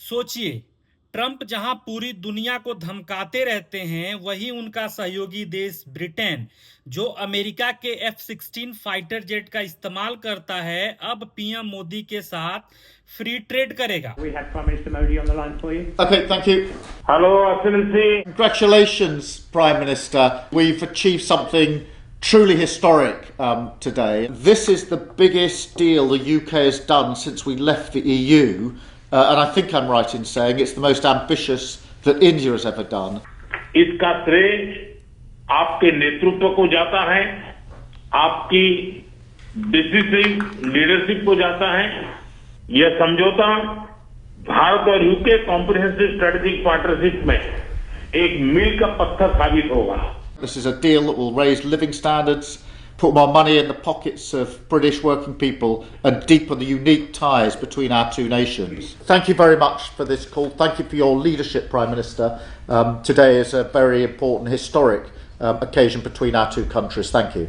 सोचिए, ट्रंप जहां पूरी दुनिया को धमकाते रहते हैं, वहीं उनका सहयोगी देश ब्रिटेन, जो अमेरिका के F-16 फाइटर जेट का इस्तेमाल करता है, अब पीएम मोदी के साथ फ्री ट्रेड करेगा। We have Prime Minister Modi on the line for you. Okay, thank you. Hello, Excellency. Congratulations, Prime Minister. We've achieved something truly historic today. This is the biggest deal the UK has done since we left the EU, and I think I'm right in saying it's the most ambitious that India has ever done. इसका श्रेय आपके नेतृत्व को जाता है, आपकी decisive leadership को जाता है। यह समझौता भारत और यूके कॉम्प्रिहेंसिव स्ट्रेटेजिक पार्टनरशिप में एक मील का पत्थर साबित होगा। This is a deal that will raise living standards, put more money in the pockets of British working people, and deepen the unique ties between our two nations. Thank you very much for this call. Thank you for your leadership, Prime Minister. Today is a very important, historic occasion between our two countries. Thank you.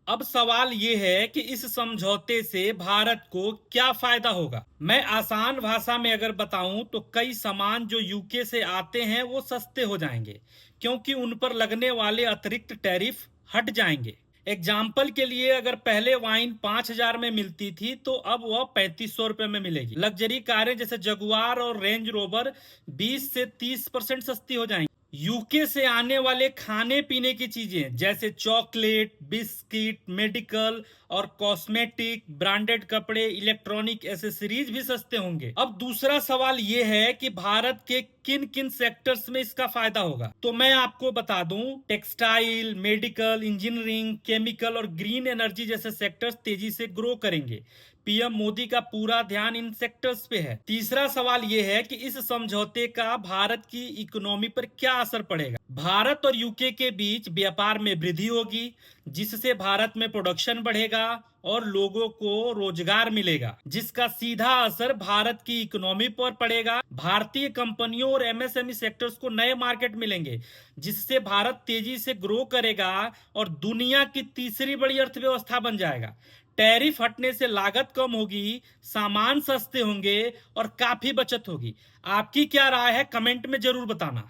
अब सवाल ये है कि इस समझौते से भारत को क्या फायदा होगा। मैं आसान भाषा में अगर बताऊं तो कई सामान जो यूके से आते हैं वो सस्ते हो जाएंगे, क्योंकि उन पर लगने वाले अतिरिक्त टैरिफ हट जाएंगे। एग्जाम्पल के लिए, अगर पहले वाइन 5,000 में मिलती थी तो अब वह 3,500 रुपए में मिलेगी। लग्जरी कारें जैसे जगुआर और रेंज रोवर 20 से 30% सस्ती हो जाएंगी। यूके से आने वाले खाने पीने की चीजें जैसे चॉकलेट, बिस्किट, मेडिकल और कॉस्मेटिक, ब्रांडेड कपड़े, इलेक्ट्रॉनिक एसेसरीज भी सस्ते होंगे। अब दूसरा सवाल यह है कि भारत के किन किन सेक्टर्स में इसका फायदा होगा। तो मैं आपको बता दूं, टेक्सटाइल, मेडिकल, इंजीनियरिंग, केमिकल और ग्रीन एनर्जी जैसे सेक्टर्स तेजी से ग्रो करेंगे। पीएम मोदी का पूरा ध्यान इन सेक्टर्स पे है। तीसरा सवाल यह है कि इस समझौते का भारत की इकोनॉमी पर क्या असर पड़ेगा। भारत और यूके के बीच व्यापार में वृद्धि होगी, जिससे भारत में प्रोडक्शन बढ़ेगा और लोगों को रोजगार मिलेगा, जिसका सीधा असर भारत की इकोनॉमी पर पड़ेगा। भारतीय कंपनियों और एमएसएमई सेक्टर्स को नए मार्केट मिलेंगे, जिससे भारत तेजी से ग्रो करेगा और दुनिया की तीसरी बड़ी अर्थव्यवस्था बन जाएगा। टैरिफ हटने से लागत कम होगी, सामान सस्ते होंगे और काफी बचत होगी। आपकी क्या राय है, कमेंट में जरूर बताना।